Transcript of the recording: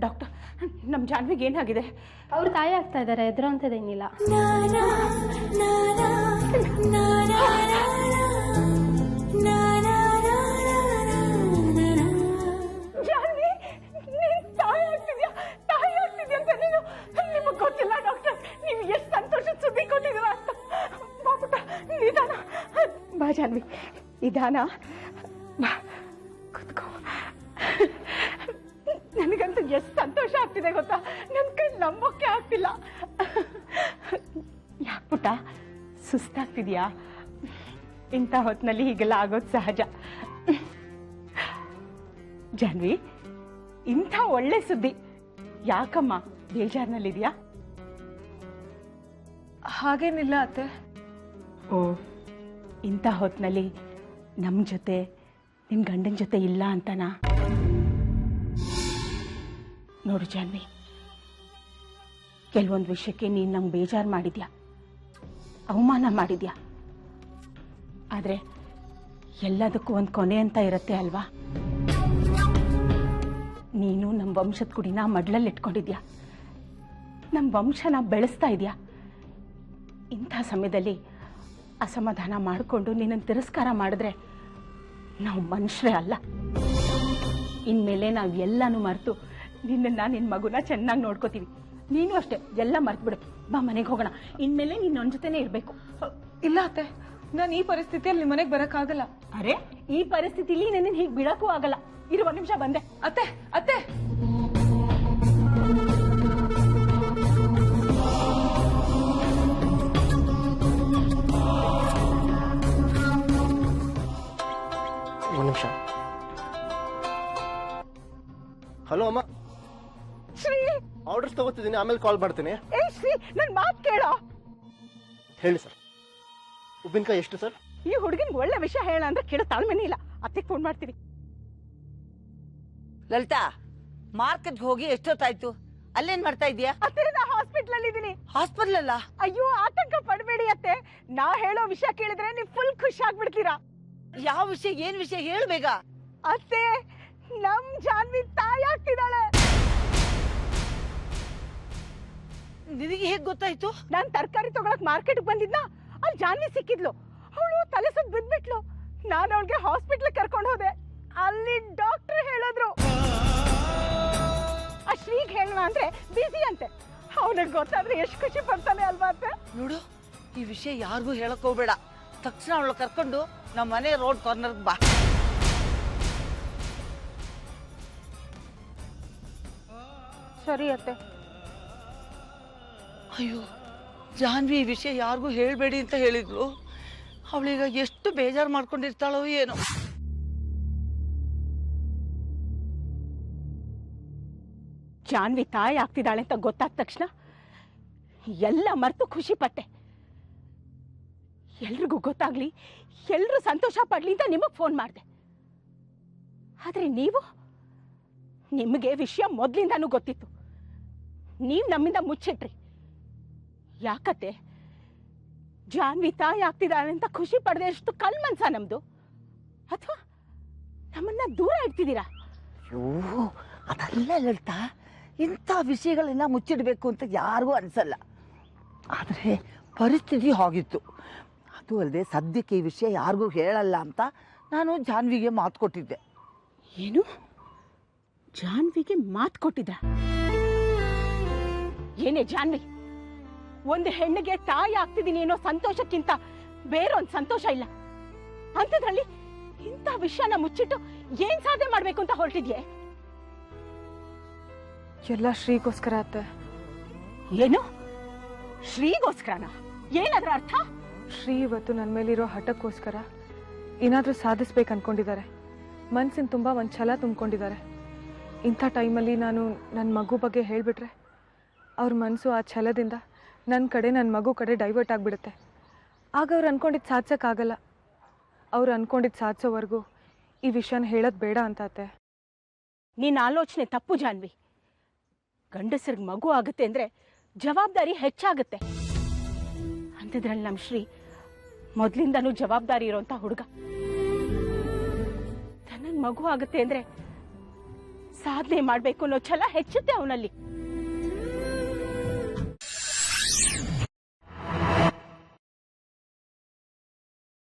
Doctor, ನಮ್ಮ ಜಾನ್ವಿಗೆ ಏನಾಗಿದೆ? ಅವ್ರು ತಾಯಿ ಆಗ್ತಾ ಇದ್ದಾರೆ, ಎದುರಂಥದ್ದೇನಿಲ್ಲ. ಜಾನ್ವಿ, ನೀನ್ ತಾಯಿ ಆಗ್ತಿದ್ಯಾ ಅಂತ ನೀನು ನಿಮಗೆ ಗೊತ್ತಿಲ್ಲ ಡಾಕ್ಟರ್. ನೀವು ಎಷ್ಟು ಸಂತೋಷದ ಸುದ್ದಿ ಕೊಟ್ಟಿದ್ದೀರಾ ಅಂತ. ಬಾಪುಟ, ನಿಧಾನ ಬಾ ಜಾನ್ವಿ, ನಿಧಾನ ಬಾ, ಕೂತ್ಕೋ. ನನಗಂತೂ ಎಷ್ಟು ಸಂತೋಷ ಆಗ್ತಿದೆ ಗೊತ್ತಾ, ನನ್ನ ಕೈ ನಂಬೋಕೆ ಆಗ್ತಿಲ್ಲ. ಯಾಕೆ ಪುಟ್ಟ, ಸುಸ್ತಾಗ್ತಿದ್ಯಾ? ಇಂಥ ಹೊತ್ತಿನಲ್ಲಿ ಹೀಗೆಲ್ಲ ಆಗೋದು ಸಹಜ. ಜಾನ್ವಿ, ಇಂಥ ಒಳ್ಳೆ ಸುದ್ದಿ, ಯಾಕಮ್ಮ ಬೇಜಾರಿನಲ್ಲಿದ್ಯಾ? ಹಾಗೇನಿಲ್ಲ ಅತ್ತೆ. ಓ, ಇಂಥ ಹೊತ್ತಿನಲ್ಲಿ ನಮ್ಮ ಜೊತೆ ನಿನ್ನ ಗಂಡನ ಜೊತೆ ಇಲ್ಲ ಅಂತನಾ? ನೋಡು ಜಾನ್ವಿ, ಕೆಲವೊಂದು ವಿಷಯಕ್ಕೆ ನೀನು ನಂಗೆ ಬೇಜಾರು ಮಾಡಿದ್ಯಾ, ಅವಮಾನ ಮಾಡಿದ್ಯಾ. ಆದರೆ ಎಲ್ಲದಕ್ಕೂ ಒಂದು ಕೊನೆ ಅಂತ ಇರುತ್ತೆ ಅಲ್ವಾ? ನೀನು ನಮ್ಮ ವಂಶದ ಕುಡಿನ ಮಡ್ಲಲ್ಲಿ ಇಟ್ಕೊಂಡಿದ್ಯಾ, ನಮ್ಮ ವಂಶನ ಬೆಳೆಸ್ತಾ ಇದೆಯಾ. ಇಂಥ ಸಮಯದಲ್ಲಿ ಅಸಮಾಧಾನ ಮಾಡಿಕೊಂಡು ನಿನ್ನನ್ನು ತಿರಸ್ಕಾರ ಮಾಡಿದ್ರೆ ನಾವು ಮನುಷ್ಯರೇ ಅಲ್ಲ. ಇನ್ಮೇಲೆ ನಾವು ಎಲ್ಲನೂ ಮರೆತು ನಿನ್ನ ಮಗುನ ಚೆನ್ನಾಗಿ ನೋಡ್ಕೋತೀವಿ. ನೀನು ಅಷ್ಟೇ, ಎಲ್ಲ ಮರ್ತ್ಬಿಡು. ಬಾ, ಮನೆಗೆ ಹೋಗೋಣ. ಇನ್ಮೇಲೆ ನೀನು ನನ್ನ ಜೊತೆನೇ ಇರಬೇಕು. ಇಲ್ಲ ಅತ್ತೆ, ನಾನು ಈ ಪರಿಸ್ಥಿತಿಯಲ್ಲಿ ನಿಮ್ಮ ಮನೆಗೆ ಬರೋಕ್ಕಾಗಲ್ಲ. ಅರೆ, ಈ ಪರಿಸ್ಥಿತಿಲಿ ನನ್ನ ಹೀಗೆ ಬಿಡಕ್ಕೂ ಆಗಲ್ಲ. ಇರುವ ನಿಮಿಷ ಬಂದೆ. ಅತ್ತೆ ಅತ್ತೆ, ಒಂದು ನಿಮಿಷ. ಹಲೋ ಅಮ್ಮ. ಶ್ರೀ, ಆರ್ಡರ್ಸ್ ತಗೋತಿದ್ದೀನಿ, ಆಮೇಲೆ ಕಾಲ್ ಮಾಡ್ತೀನಿ. ಏ ಶ್ರೀ, ನನ್ನ ಮಾತು ಕೇಳೋ. ಹೇಳಿ ಸರ್. ಉಪ್ಪಿನಕಾಯಿ ಎಷ್ಟು ಸರ್? ಈ ಹುಡುಗಿನ್ಗೆ ಒಳ್ಳೆ ವಿಷಯ ಹೇಳ ಅಂದ್ರೆ ಕೇಳೋ ತಾಳ್ಮೆನೇ ಇಲ್ಲ. ಅತ್ತೆಗೆ ಫೋನ್ ಮಾಡ್ತೀನಿ. ಲಲಿತಾ, ಮಾರ್ಕೆಟ್ಗೆ ಹೋಗಿ ಎಷ್ಟೊತ್ತಾಯ್ತು? ಅಲ್ಲೇನ್ ಮಾಡ್ತಾ ಇದೀಯಾ? ಅತ್ತೆ, ನಾ ಹಾಸ್ಪಿಟಲ್ ಅಲ್ಲಿ ಇದೀನಿ. ಹಾಸ್ಪಿಟಲ್ ಅಲ್ಲ? ಅಯ್ಯೋ, ಆತಂಕ ಪಡಬೇಡಿ ಅತ್ತೆ. ನಾ ಹೇಳೋ ವಿಷಯ ಕೇಳಿದ್ರೆ ನೀವು ಫುಲ್ ಖುಷಿ ಆಗ್ಬಿಡ್ತೀರಾ. ಯಾವ ವಿಷಯ, ಏನ್ ವಿಷಯ ಹೇಳು ಬೇಗ. ಅತ್ತೆ, ನಮ್ ಜಾನ್ವಿ ತಾಯಿ ಆಗ್ತಿದ್ದಾಳೆ. ನಿನಗೆ ಹೇಗ್ ಗೊತ್ತಾಯ್ತು? ನಾನ್ ತರಕಾರಿ ತಗೊಳಕ್ ಮಾರ್ಕೆಟ್ ಬಂದಿದ್ನ, ಅಲ್ಲಿ ಜಾನ್ವಿ ಸಿಕ್ಕಿದ್ಲು. ಅವಳು ತಲೆ ಸುತ್ತ ಬಿದ್ಬಿಟ್ಲು. ನಾನು ಅವಳಿಗೆ ಹಾಸ್ಪಿಟ್ಲ್ ಕರ್ಕೊಂಡು ಹೋದೆ. ಅಲ್ಲಿ ಡಾಕ್ಟರ್ ಹೇಳಿದ್ರು ಆ ಶ್ರೀಗ್ ಹೇಳೋಣ ಅಂದ್ರೆ ಬಿಸಿ ಅಂತೆ. ಅವನಿಗೆ ಗೊತ್ತಾದ್ರೆ ಎಷ್ಟು ಖುಷಿ ಪಡ್ತಾನೆ ಅಲ್ವಾ ಅತ್ತೆ? ನೋಡು, ಈ ವಿಷಯ ಯಾರಿಗೂ ಹೇಳಕ್ ಹೋಗ್ಬೇಡ. ತಕ್ಷಣ ಅವಳು ಕರ್ಕೊಂಡು ನಮ್ಮ ಮನೆ ರೋಡ್ ಕಾರ್ನರ್ಗೆ ಬಾ. ಸರಿ ಅತ್ತೆ. ಅಯ್ಯೋ, ಜಾನ್ವಿ ಈ ವಿಷಯ ಯಾರಿಗೂ ಹೇಳ್ಬೇಡಿ ಅಂತ ಹೇಳಿದ್ಲು. ಅವಳೀಗ ಎಷ್ಟು ಬೇಜಾರು ಮಾಡ್ಕೊಂಡಿರ್ತಾಳೋ ಏನೋ. ಜಾನ್ವಿ ತಾಯಿ ಆಗ್ತಿದ್ದಾಳೆ ಅಂತ ಗೊತ್ತಾದ ತಕ್ಷಣ ಎಲ್ಲ ಮರೆತು ಖುಷಿ ಪಟ್ಟೆ. ಎಲ್ರಿಗೂ ಗೊತ್ತಾಗ್ಲಿ, ಎಲ್ರೂ ಸಂತೋಷ ಪಡ್ಲಿ ಅಂತ ನಿಮಗ್ ಫೋನ್ ಮಾಡಿದೆ. ಆದ್ರೆ ನಿಮಗೆ ವಿಷಯ ಮೊದ್ಲಿಂದಾನು ಗೊತ್ತಿತ್ತು. ನೀವ್ ನಮ್ಮಿಂದ ಮುಚ್ಚಿಟ್ರಿ. ಯಾಕತ್ತೆ? ಜಾನ್ವಿ ತಾಯಿ ಆಗ್ತಿದ್ದಾಳೆ ಅಂತ ಖುಷಿ ಪಡೆದೆ ಎಷ್ಟು ಕಲ್ ಮನ್ಸ ನಮ್ದು? ಅಥವಾ ನಮ್ಮನ್ನ ದೂರ ಇಡ್ತಿದ್ದೀರಾ? ಅಯ್ಯೋ, ಅದಲ್ಲ ಲಲಿತಾ, ಇಂಥ ವಿಷಯಗಳನ್ನ ಮುಚ್ಚಿಡ್ಬೇಕು ಅಂತ ಯಾರಿಗೂ ಅನ್ಸಲ್ಲ. ಆದರೆ ಪರಿಸ್ಥಿತಿ ಹೋಗಿತ್ತು. ಅದು ಅಲ್ಲದೆ ಸದ್ಯಕ್ಕೆ ಈ ವಿಷಯ ಯಾರಿಗೂ ಹೇಳಲ್ಲ ಅಂತ ನಾನು ಜಾನ್ವಿಗೆ ಮಾತು ಕೊಟ್ಟಿದ್ದೆ. ಏನು? ಜಾನ್ವಿಗೆ ಮಾತು ಕೊಟ್ಟಿದ್ದ? ಏನೇ ಜಾನ್ವಿ, ಒಂದು ಹೆಣ್ಣಿಗೆ ತಾಯಿ ಆಗ್ತಿದ್ದೀನಿ ಅನ್ನೋ ಸಂತೋಷಕ್ಕಿಂತ ಬೇರೊಂದು ಸಂತೋಷ ಇಲ್ಲ. ಅಂಥದ್ರಲ್ಲಿ ಇಂಥ ವಿಷಯನ ಮುಚ್ಚಿಟ್ಟು ಏನ್ ಸಾಧನೆ ಮಾಡ್ಬೇಕು ಅಂತ ಹೊರಟಿದ್ಯೆ? ಎಲ್ಲ ಶ್ರೀಗೋಸ್ಕರ ಅತ್ತೆ. ಏನು? ಶ್ರೀಗೋಸ್ಕರನ? ಏನದ್ರ ಅರ್ಥ? ಶ್ರೀ ಇವತ್ತು ನನ್ನ ಮೇಲಿರೋ ಹಠಕ್ಕೋಸ್ಕರ ಏನಾದರೂ ಸಾಧಿಸ್ಬೇಕು ಅನ್ಕೊಂಡಿದ್ದಾರೆ. ಮನ್ಸಿನ ತುಂಬ ಒಂದು ಛಲ ತುಂಬಿಕೊಂಡಿದ್ದಾರೆ. ಇಂಥ ಟೈಮಲ್ಲಿ ನಾನು ನನ್ನ ಮಗು ಬಗ್ಗೆ ಹೇಳಿಬಿಟ್ರೆ ಅವ್ರ ಮನಸ್ಸು ಆ ಛಲದಿಂದ ನನ್ನ ಕಡೆ, ನನ್ನ ಮಗು ಕಡೆ ಡೈವರ್ಟ್ ಆಗಿಬಿಡುತ್ತೆ. ಆಗ ಅವ್ರು ಅಂದ್ಕೊಂಡಿದ್ದು ಸಾಧಿಸೋಕ್ಕಾಗಲ್ಲ. ಅವ್ರು ಅಂದ್ಕೊಂಡಿದ್ದು ಸಾಧಿಸೋವರೆಗೂ ಈ ವಿಷಯನ ಹೇಳೋದು ಬೇಡ ಅಂತ ಅತ್ತೆ. ನಿನ್ನ ಆಲೋಚನೆ ತಪ್ಪು ಜಾನ್ವಿ. ಗಂಡಸರಿಗೆ ಮಗು ಆಗುತ್ತೆ ಅಂದ್ರೆ ಜವಾಬ್ದಾರಿ ಹೆಚ್ಚಾಗುತ್ತೆ. ಅಂಥದ್ರಲ್ಲಿ ನಮ್ಮ ಶ್ರೀ ಮೊದಲಿಂದನೂ ಜವಾಬ್ದಾರಿ ಇರೋಂಥ ಹುಡುಗ. ತನಗೆ ಮಗು ಆಗುತ್ತೆ ಅಂದ್ರೆ ಸಾಧನೆ ಮಾಡಬೇಕು ಅನ್ನೋ ಛಲ ಹೆಚ್ಚುತ್ತೆ ಅವನಲ್ಲಿ.